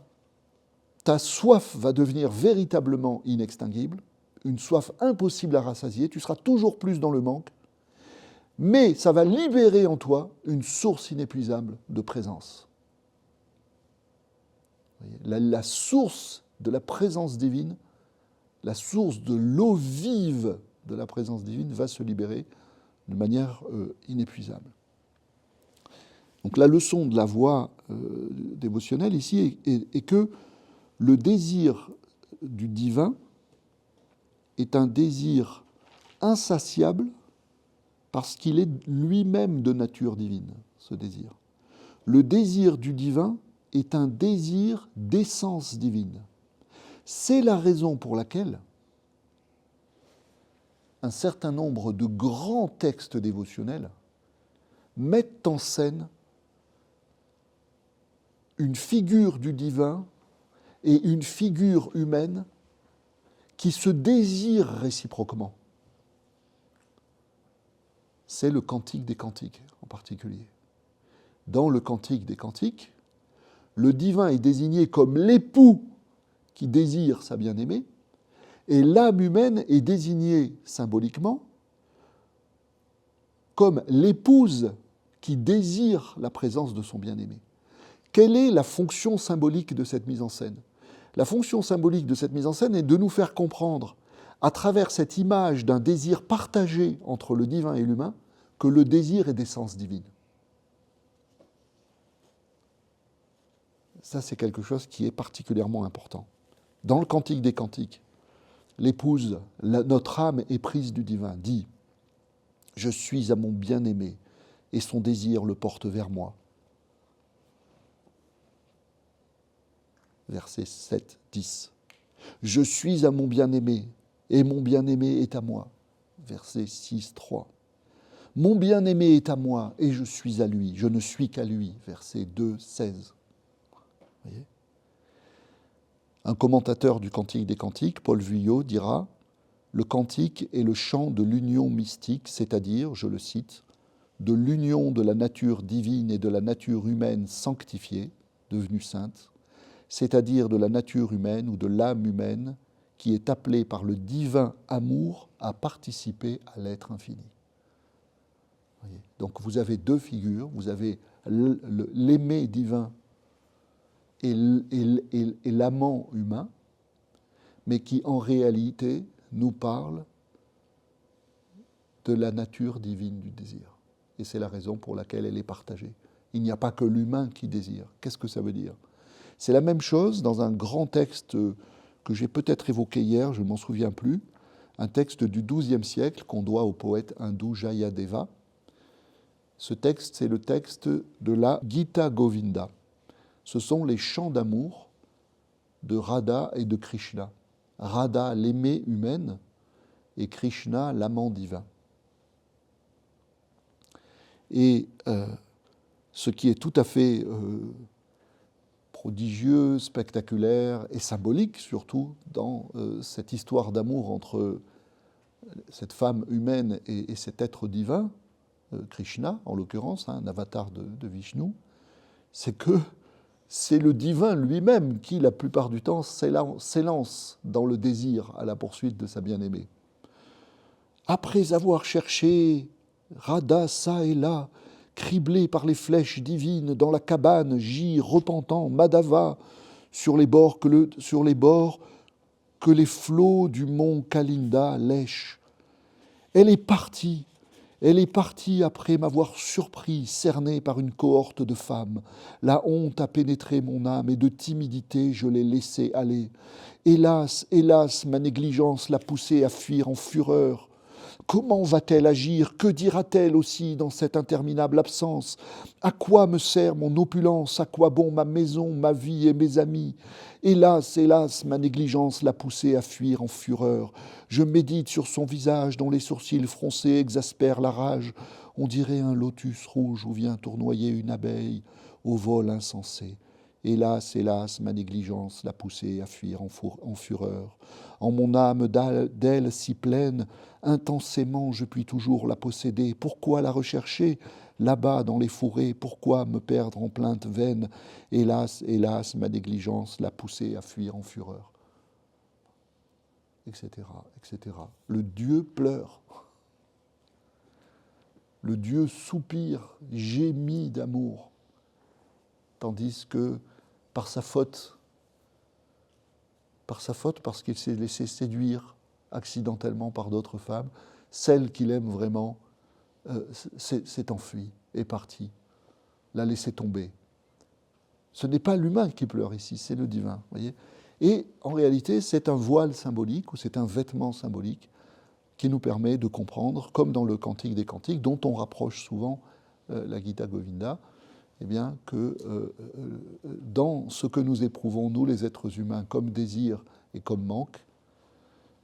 ta soif va devenir véritablement inextinguible, une soif impossible à rassasier, tu seras toujours plus dans le manque, mais ça va libérer en toi une source inépuisable de présence. La source de la présence divine, la source de l'eau vive de la présence divine va se libérer de manière inépuisable. Donc la leçon de la voie dévotionnelle ici est que le désir du divin est un désir insatiable parce qu'il est lui-même de nature divine, ce désir. Le désir du divin est un désir d'essence divine. C'est la raison pour laquelle un certain nombre de grands textes dévotionnels mettent en scène une figure du divin et une figure humaine qui se désirent réciproquement. C'est le Cantique des Cantiques en particulier. Dans le Cantique des Cantiques, le divin est désigné comme l'époux qui désire sa bien-aimée, et l'âme humaine est désignée symboliquement comme l'épouse qui désire la présence de son bien-aimé. Quelle est la fonction symbolique de cette mise en scène ? La fonction symbolique de cette mise en scène est de nous faire comprendre, à travers cette image d'un désir partagé entre le divin et l'humain, que le désir est d'essence divine. Ça, c'est quelque chose qui est particulièrement important. Dans le Cantique des Cantiques, l'épouse, notre âme éprise du divin, dit « Je suis à mon bien-aimé, et son désir le porte vers moi. » Versets 7, 10. « Je suis à mon bien-aimé, et mon bien-aimé est à moi. » Verset 6, 3. « Mon bien-aimé est à moi, et je suis à lui, je ne suis qu'à lui. » Verset 2, 16. Voyez ? Un commentateur du Cantique des Cantiques, Paul Vuillot, dira « Le cantique est le chant de l'union mystique, c'est-à-dire, je le cite, de l'union de la nature divine et de la nature humaine sanctifiée, devenue sainte, c'est-à-dire de la nature humaine ou de l'âme humaine qui est appelée par le divin amour à participer à l'être infini. » Voyez ? Donc vous avez deux figures, vous avez l'aimé divin et l'amant humain, mais qui en réalité nous parle de la nature divine du désir. Et c'est la raison pour laquelle elle est partagée. Il n'y a pas que l'humain qui désire. Qu'est-ce que ça veut dire ? C'est la même chose dans un grand texte que j'ai peut-être évoqué hier, je ne m'en souviens plus, un texte du XIIe siècle qu'on doit au poète hindou Jayadeva. Ce texte, c'est le texte de la Gita Govinda. Ce sont les chants d'amour de Radha et de Krishna. Radha, l'aimée humaine, et Krishna, l'amant divin. Et ce qui est tout à fait prodigieux, spectaculaire et symbolique, surtout, dans cette histoire d'amour entre cette femme humaine et cet être divin, Krishna, en l'occurrence, un avatar de Vishnu, c'est que c'est le divin lui-même qui, la plupart du temps, s'élance dans le désir à la poursuite de sa bien-aimée. Après avoir cherché Radha ça et là, criblé par les flèches divines, dans la cabane gît repentant Madhava sur les bords que les flots du mont Kalinda lèchent. Elle est partie, Elle est partie après m'avoir surpris, cerné par une cohorte de femmes. La honte a pénétré mon âme et de timidité je l'ai laissée aller. Hélas, hélas, ma négligence l'a poussée à fuir en fureur. Comment va-t-elle agir? Que dira-t-elle aussi dans cette interminable absence? À quoi me sert mon opulence? À quoi bon ma maison, ma vie et mes amis? Hélas, hélas, ma négligence l'a poussée à fuir en fureur. Je médite sur son visage dont les sourcils froncés exaspèrent la rage. On dirait un lotus rouge où vient tournoyer une abeille au vol insensé. Hélas, hélas, ma négligence l'a poussée à fuir en fureur. En mon âme d'elle si pleine, intensément je puis toujours la posséder. Pourquoi la rechercher là-bas dans les fourrés? Pourquoi me perdre en plaintes vaines? Hélas, hélas, ma négligence l'a poussée à fuir en fureur. Etc., etc. Le Dieu pleure. Le Dieu soupire, gémit d'amour. Tandis que par sa faute, parce qu'il s'est laissé séduire accidentellement par d'autres femmes, celle qu'il aime vraiment s'est enfuie, est partie, l'a laissé tomber. Ce n'est pas l'humain qui pleure ici, c'est le divin. Voyez. Et en réalité, c'est un voile symbolique ou c'est un vêtement symbolique qui nous permet de comprendre, comme dans le Cantique des Cantiques, dont on rapproche souvent la Gita Govinda, eh bien, que dans ce que nous éprouvons, nous les êtres humains, comme désir et comme manque,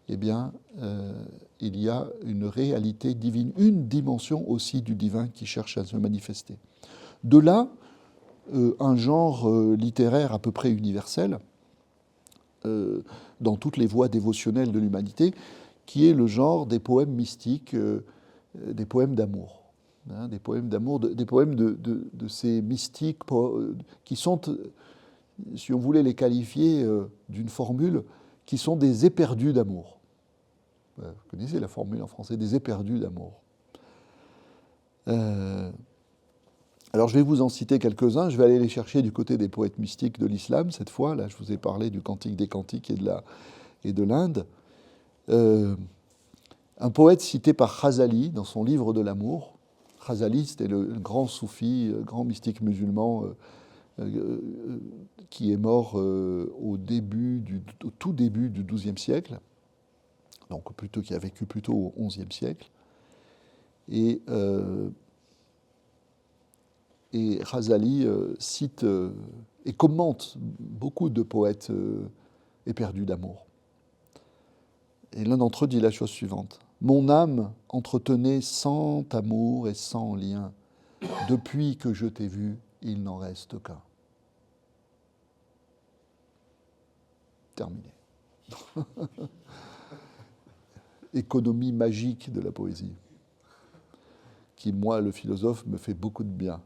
eh bien, il y a une réalité divine, une dimension aussi du divin qui cherche à se manifester. De là, un genre littéraire à peu près universel, dans toutes les voies dévotionnelles de l'humanité, qui est le genre des poèmes mystiques, des poèmes d'amour. Hein, des poèmes d'amour, des poèmes de ces mystiques qui sont, si on voulait les qualifier d'une formule, qui sont des éperdus d'amour. Vous connaissez la formule en français, des éperdus d'amour. Alors je vais vous en citer quelques-uns, je vais aller les chercher du côté des poètes mystiques de l'islam cette fois. Là, je vous ai parlé du Cantique des Cantiques et de l'Inde. Un poète cité par Ghazali dans son livre de l'amour. Ghazali, c'était le grand soufi, grand mystique musulman qui est mort au tout début du XIIe siècle, donc plutôt qui a vécu plutôt au XIe siècle. Et Ghazali cite et commente beaucoup de poètes éperdus d'amour. Et l'un d'entre eux dit la chose suivante. « Mon âme entretenait sans amour et sans lien. Depuis que je t'ai vu, il n'en reste qu'un. » Terminé. Économie magique de la poésie, qui, moi, le philosophe, me fait beaucoup de bien.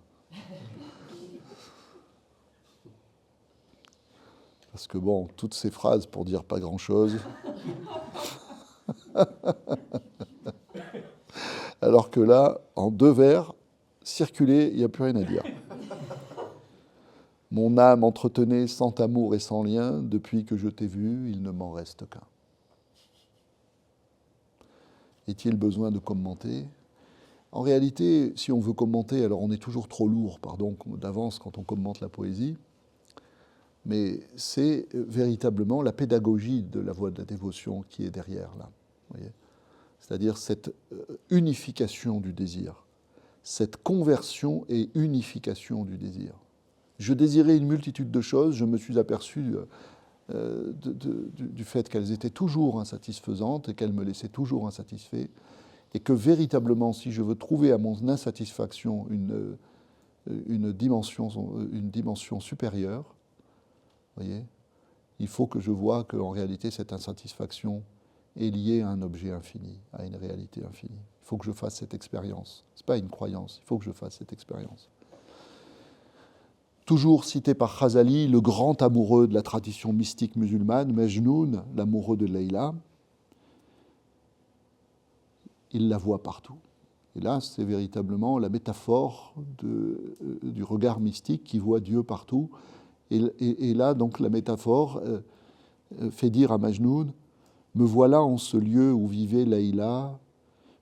Parce que bon, toutes ces phrases pour dire pas grand-chose. Alors que là, en 2 vers, circuler, il n'y a plus rien à dire. Mon âme entretenait sans amour et sans lien, depuis que je t'ai vu, il ne m'en reste qu'un. Est-il besoin de commenter? En réalité, si on veut commenter, alors on est toujours trop lourd, pardon, d'avance quand on commente la poésie, mais c'est véritablement la pédagogie de la voie de la dévotion qui est derrière là. Voyez, c'est-à-dire cette unification du désir, cette conversion et unification du désir. Je désirais une multitude de choses, je me suis aperçu du fait qu'elles étaient toujours insatisfaisantes et qu'elles me laissaient toujours insatisfait, et que véritablement, si je veux trouver à mon insatisfaction une dimension supérieure, voyez, il faut que je voie qu'en réalité, cette insatisfaction est liée à un objet infini, à une réalité infinie. Il faut que je fasse cette expérience. Ce n'est pas une croyance, il faut que je fasse cette expérience. Toujours cité par Ghazali, le grand amoureux de la tradition mystique musulmane, Majnoun, l'amoureux de Leïla, il la voit partout. Et là, c'est véritablement la métaphore du regard mystique qui voit Dieu partout. Et là, donc, la métaphore fait dire à Majnoun, « Me voilà en ce lieu où vivait Leïla,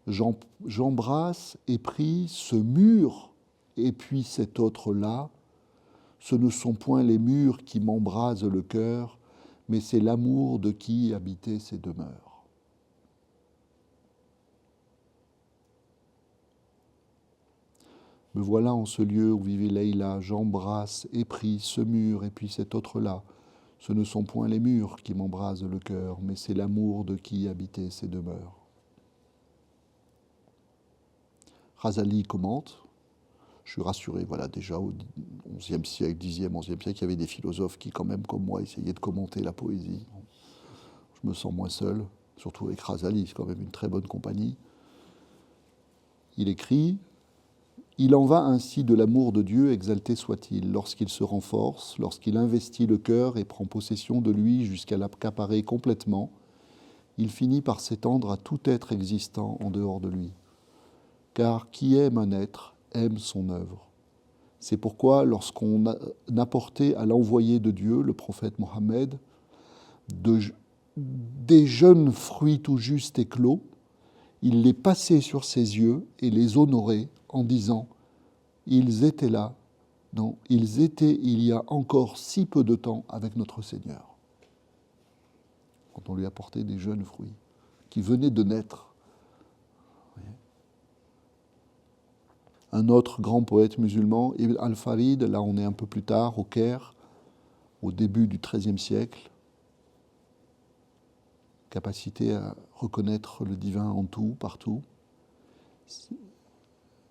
J'embrasse et prie ce mur et puis cet autre-là. Ce ne sont point les murs qui m'embrasent le cœur, mais c'est l'amour de qui habitait ces demeures. Me voilà en ce lieu où vivait Leïla, j'embrasse et prie ce mur et puis cet autre-là. Ce ne sont point les murs qui m'embrasent le cœur, mais c'est l'amour de qui habitait ces demeures. Razali commente, je suis rassuré, voilà, déjà au XIe siècle, Xe, XIe siècle, il y avait des philosophes qui, quand même, comme moi, essayaient de commenter la poésie. Je me sens moins seul, surtout avec Razali, c'est quand même une très bonne compagnie. Il écrit « Il en va ainsi de l'amour de Dieu, exalté soit-il, lorsqu'il se renforce, lorsqu'il investit le cœur et prend possession de lui jusqu'à l'accaparer complètement, il finit par s'étendre à tout être existant en dehors de lui. Car qui aime un être aime son œuvre. C'est pourquoi lorsqu'on a apporté à l'envoyé de Dieu, le prophète Mohammed, des jeunes fruits tout juste éclos, il les passait sur ses yeux et les honorait en disant « Ils étaient là, non, ils étaient il y a encore si peu de temps avec notre Seigneur. » Quand on lui apportait des jeunes fruits qui venaient de naître. Un autre grand poète musulman, Ibn al-Farid, là on est un peu plus tard, au Caire, au début du XIIIe siècle, capacité à reconnaître le divin en tout, partout.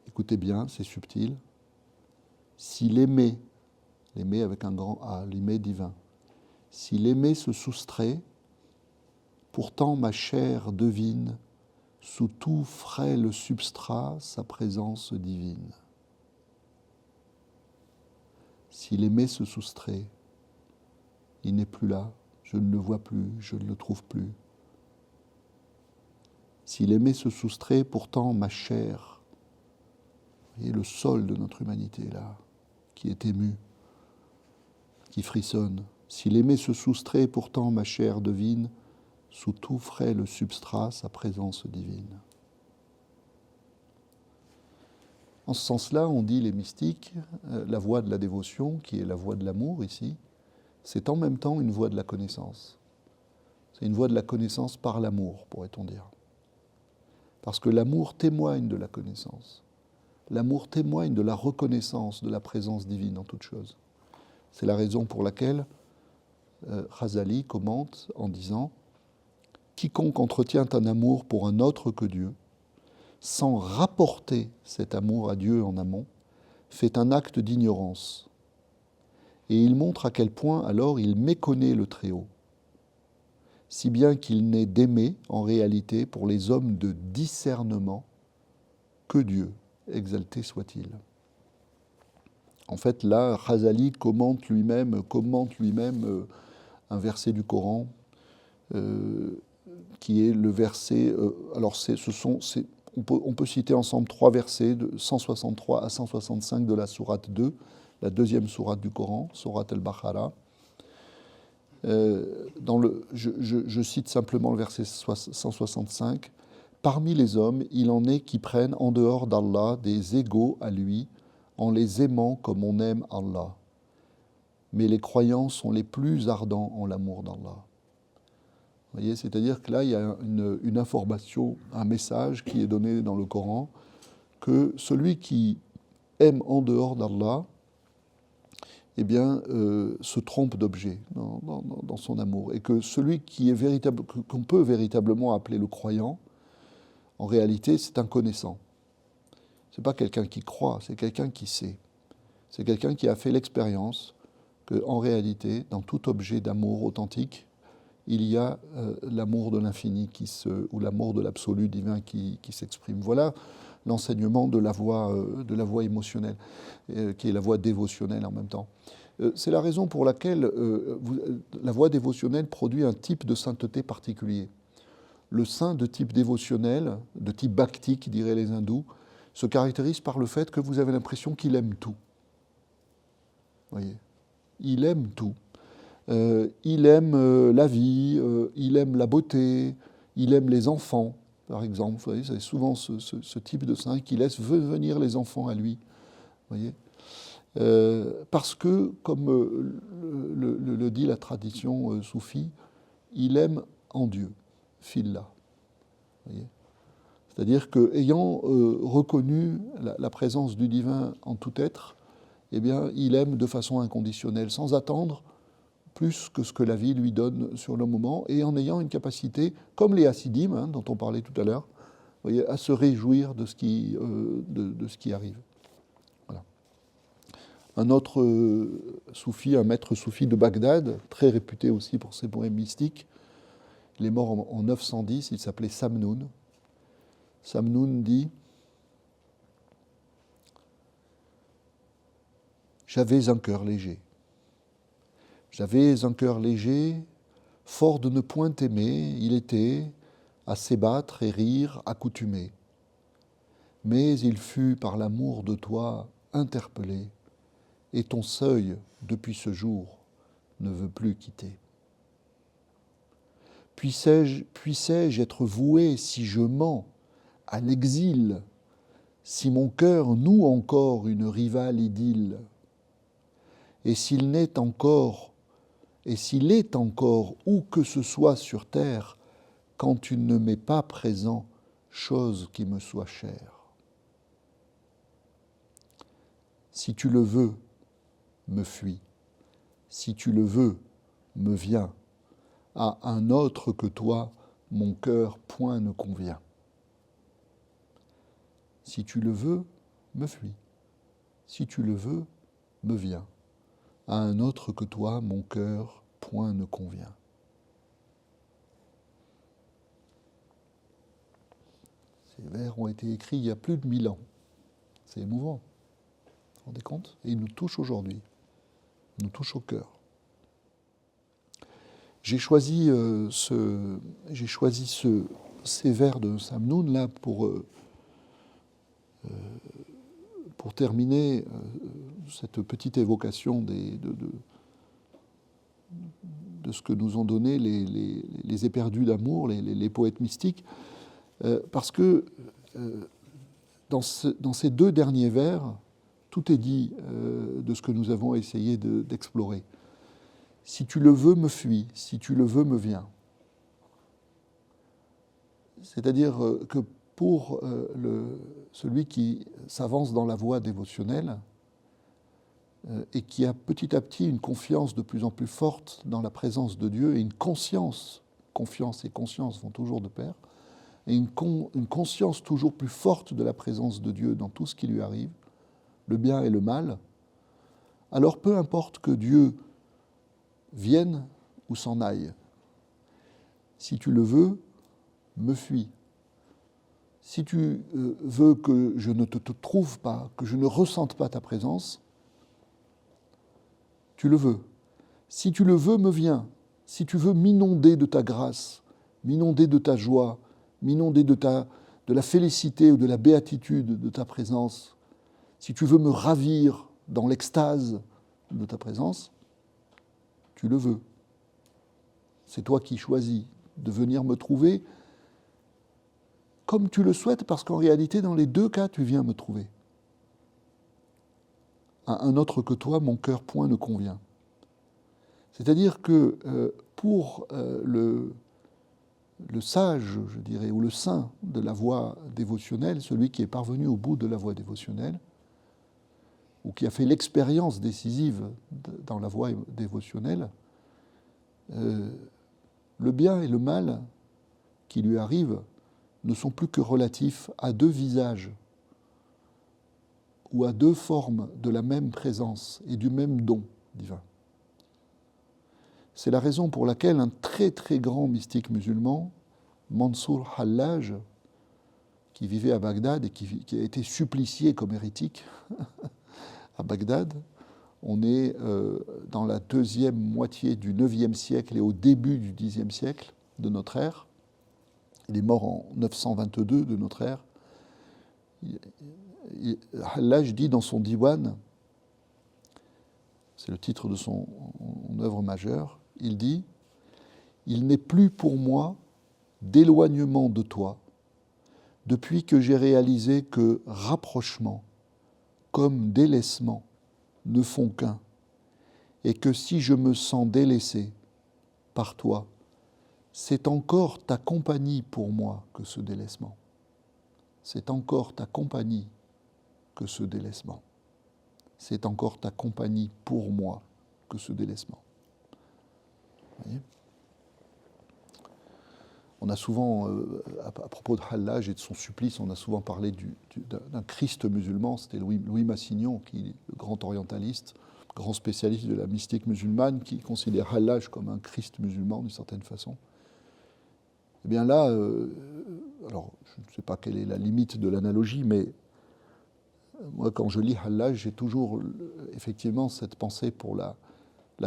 Écoutez bien, c'est subtil. S'il aimait, l'aimer avec un grand A, l'aimer divin, s'il aimait se soustrait, pourtant ma chair devine, sous tout frêle substrat, sa présence divine. S'il aimait se soustrait, il n'est plus là, je ne le vois plus, je ne le trouve plus. S'il aimait se soustrait, pourtant ma chair, vous voyez le sol de notre humanité là, qui est ému, qui frissonne. S'il aimait se soustrait, pourtant ma chair devine, sous tout frêle substrat, sa présence divine. En ce sens-là, on dit les mystiques, la voie de la dévotion, qui est la voie de l'amour ici, c'est en même temps une voie de la connaissance. C'est une voie de la connaissance par l'amour, pourrait-on dire. Parce que l'amour témoigne de la connaissance. L'amour témoigne de la reconnaissance de la présence divine en toute chose. C'est la raison pour laquelle Razali commente en disant « Quiconque entretient un amour pour un autre que Dieu, sans rapporter cet amour à Dieu en amont, fait un acte d'ignorance. Et il montre à quel point alors il méconnaît le Très-Haut, si bien qu'il n'est d'aimer, en réalité, pour les hommes de discernement, que Dieu, exalté soit-il. » En fait, là, Razali commente lui-même un verset du Coran, qui est le verset... on peut citer ensemble 3 versets, de 163 à 165 de la sourate 2, la deuxième sourate du Coran, sourate al-Baqara. Je cite simplement le verset 165. « Parmi les hommes, il en est qui prennent en dehors d'Allah des égaux à lui, en les aimant comme on aime Allah. Mais les croyants sont les plus ardents en l'amour d'Allah. » Vous voyez, c'est-à-dire que là, il y a une information, un message qui est donné dans le Coran, que celui qui aime en dehors d'Allah, eh bien, se trompe d'objet dans son amour. Et que celui qu'on peut véritablement appeler le croyant, en réalité, c'est un connaissant. Ce n'est pas quelqu'un qui croit, c'est quelqu'un qui sait. C'est quelqu'un qui a fait l'expérience qu'en réalité, dans tout objet d'amour authentique, il y a l'amour de l'infini ou l'amour de l'absolu divin qui s'exprime. Voilà l'enseignement de la voie émotionnelle, qui est la voie dévotionnelle en même temps. C'est la raison pour laquelle la voie dévotionnelle produit un type de sainteté particulier. Le saint de type dévotionnel, de type bhaktique, diraient les hindous, se caractérise par le fait que vous avez l'impression qu'il aime tout. Voyez, il aime tout. Il aime la vie, il aime la beauté, il aime les enfants. par exemple. Vous voyez, c'est souvent ce type de saint qui laisse venir les enfants à lui. Vous voyez, parce que, comme le dit la tradition soufie, il aime en Dieu, fil-là. C'est-à-dire qu'ayant reconnu la présence du divin en tout être, eh bien, il aime de façon inconditionnelle, sans attendre plus que ce que la vie lui donne sur le moment, et en ayant une capacité, comme les hassidim, dont on parlait tout à l'heure, voyez, à se réjouir de ce qui arrive. Voilà. Un autre soufi, un maître soufi de Bagdad, très réputé aussi pour ses poèmes mystiques, il est mort en 910, il s'appelait Samnoun. Samnoun dit « J'avais un cœur léger. J'avais un cœur léger, fort de ne point aimer, il était à s'ébattre et rire accoutumé. Mais il fut par l'amour de toi interpellé, et ton seuil, depuis ce jour, ne veut plus quitter. Puissais-je être voué, si je mens, à l'exil, si mon cœur noue encore une rivale idylle, et s'il est encore où que ce soit sur terre, quand tu ne m'es pas présent, chose qui me soit chère. Si tu le veux, me fuis. Si tu le veux, me viens. À un autre que toi, mon cœur point ne convient. Si tu le veux, me fuis. Si tu le veux, me viens. À un autre que toi, mon cœur point ne convient. Ces vers ont été écrits il y a plus de 1000 ans. C'est émouvant. Vous vous rendez compte? Et ils nous touchent aujourd'hui. Ils nous touchent au cœur. J'ai choisi ces vers de Samnoun là pour terminer cette petite évocation de ce que nous ont donné les éperdus d'amour, les poètes mystiques, parce que dans ces deux derniers vers, tout est dit de ce que nous avons essayé d'explorer. Si tu le veux, me fuis. Si tu le veux, me viens. C'est-à-dire que pour celui qui s'avance dans la voie dévotionnelle et qui a petit à petit une confiance de plus en plus forte dans la présence de Dieu et une conscience, confiance et conscience vont toujours de pair, et une conscience toujours plus forte de la présence de Dieu dans tout ce qui lui arrive, le bien et le mal, alors peu importe que Dieu vienne ou s'en aille, si tu le veux, me fuis. Si tu veux que je ne te trouve pas, que je ne ressente pas ta présence, tu le veux. Si tu le veux, me viens. Si tu veux m'inonder de ta grâce, m'inonder de ta joie, m'inonder de la félicité ou de la béatitude de ta présence, si tu veux me ravir dans l'extase de ta présence, tu le veux. C'est toi qui choisis de venir me trouver comme tu le souhaites, parce qu'en réalité, dans les deux cas, tu viens me trouver. À un autre que toi, mon cœur point ne convient. C'est-à-dire que pour le sage, je dirais, ou le saint de la voie dévotionnelle, celui qui est parvenu au bout de la voie dévotionnelle, ou qui a fait l'expérience décisive dans la voie dévotionnelle, le bien et le mal qui lui arrivent ne sont plus que relatifs à deux visages ou à deux formes de la même présence et du même don divin. C'est la raison pour laquelle un très très grand mystique musulman, Mansour Hallaj, qui vivait à Bagdad et qui a été supplicié comme hérétique à Bagdad, on est dans la deuxième moitié du IXe siècle et au début du Xe siècle de notre ère. Il est mort en 922 de notre ère. Hallaj dit dans son diwan, c'est le titre de son œuvre majeure, il dit « Il n'est plus pour moi d'éloignement de toi, depuis que j'ai réalisé que rapprochement comme délaissement ne font qu'un, et que si je me sens délaissé par toi, c'est encore ta compagnie pour moi que ce délaissement. C'est encore ta compagnie que ce délaissement. C'est encore ta compagnie pour moi que ce délaissement. Vous voyez ? On a souvent, à propos de Hallaj et de son supplice, on a souvent parlé d'un Christ musulman. C'était Louis Massignon, qui est le grand orientaliste, grand spécialiste de la mystique musulmane, qui considère Hallaj comme un Christ musulman d'une certaine façon. Eh bien là, alors je ne sais pas quelle est la limite de l'analogie, mais moi quand je lis Hallaj, j'ai toujours effectivement cette pensée pour la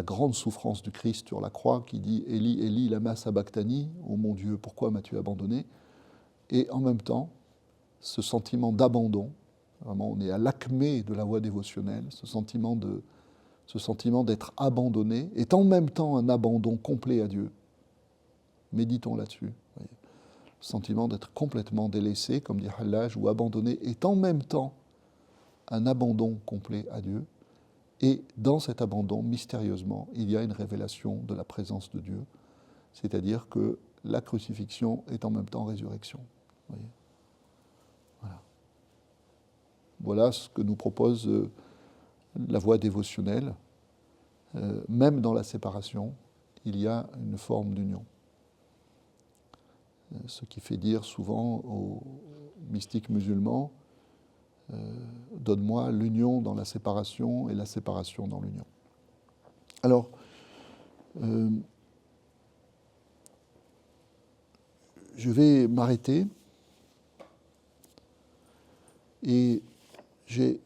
grande souffrance du Christ sur la croix qui dit « Eli, Eli, lama sabachthani » « Oh mon Dieu, pourquoi m'as-tu abandonné ?» Et en même temps, ce sentiment d'abandon, vraiment on est à l'acmé de la voie dévotionnelle, ce sentiment d'être abandonné est en même temps un abandon complet à Dieu. Méditons là-dessus. Le sentiment d'être complètement délaissé, comme dit Hallaj, ou abandonné, est en même temps un abandon complet à Dieu. Et dans cet abandon, mystérieusement, il y a une révélation de la présence de Dieu, c'est-à-dire que la crucifixion est en même temps résurrection. Vous voyez ? Voilà ce que nous propose la voie dévotionnelle. Même dans la séparation, il y a une forme d'union. Ce qui fait dire souvent aux mystiques musulmans, donne-moi l'union dans la séparation et la séparation dans l'union. Alors, je vais m'arrêter et je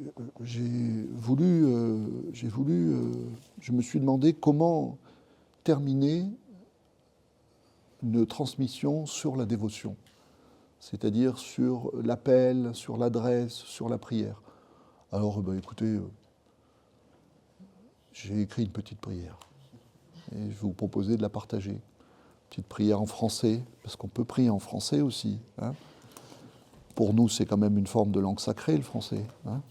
me suis demandé comment terminer une transmission sur la dévotion, c'est-à-dire sur l'appel, sur l'adresse, sur la prière. Alors, écoutez, j'ai écrit une petite prière et je vais vous proposer de la partager. Petite prière en français, parce qu'on peut prier en français aussi. Hein. Pour nous, c'est quand même une forme de langue sacrée, le français. Hein.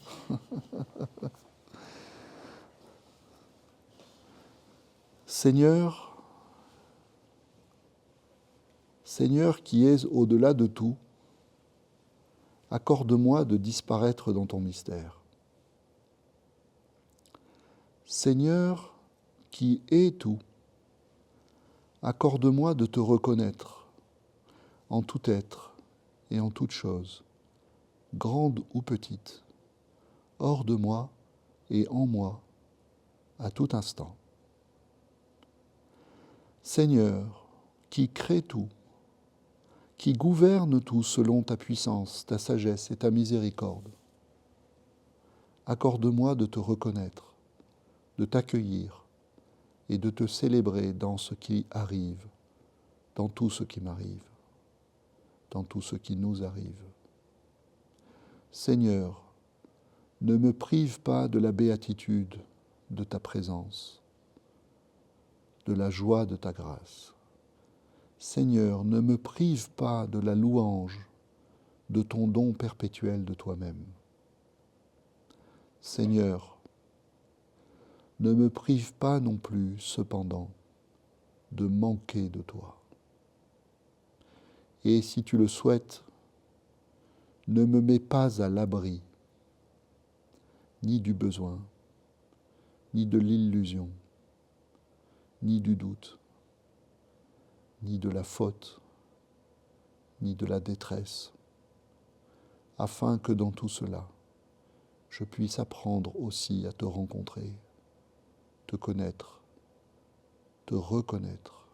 Seigneur, Seigneur qui es au-delà de tout, accorde-moi de disparaître dans ton mystère. Seigneur qui est tout, accorde-moi de te reconnaître en tout être et en toute chose, grande ou petite, hors de moi et en moi, à tout instant. Seigneur, qui crée tout, qui gouverne tout selon ta puissance, ta sagesse et ta miséricorde, accorde-moi de te reconnaître, de t'accueillir et de te célébrer dans ce qui arrive, dans tout ce qui m'arrive, dans tout ce qui nous arrive. Seigneur, ne me prive pas de la béatitude de ta présence, de la joie de ta grâce. Seigneur, ne me prive pas de la louange de ton don perpétuel de toi-même. Seigneur, ne me prive pas non plus, cependant, de manquer de toi. Et si tu le souhaites, ne me mets pas à l'abri, ni du besoin, ni de l'illusion, ni du doute, ni de la faute, ni de la détresse, afin que dans tout cela, je puisse apprendre aussi à te rencontrer, te connaître, te reconnaître,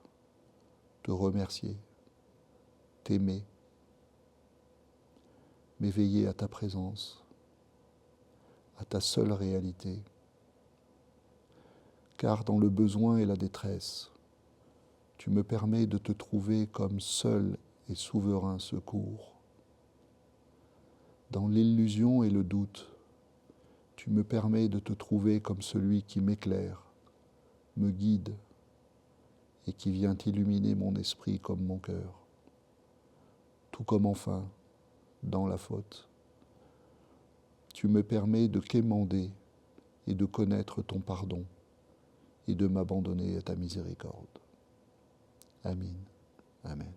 te remercier, t'aimer, m'éveiller à ta présence, à ta seule réalité, car dans le besoin et la détresse, tu me permets de te trouver comme seul et souverain secours. Dans l'illusion et le doute, tu me permets de te trouver comme celui qui m'éclaire, me guide et qui vient illuminer mon esprit comme mon cœur. Tout comme enfin, dans la faute. Tu me permets de quémander et de connaître ton pardon et de m'abandonner à ta miséricorde. Amen. Amen.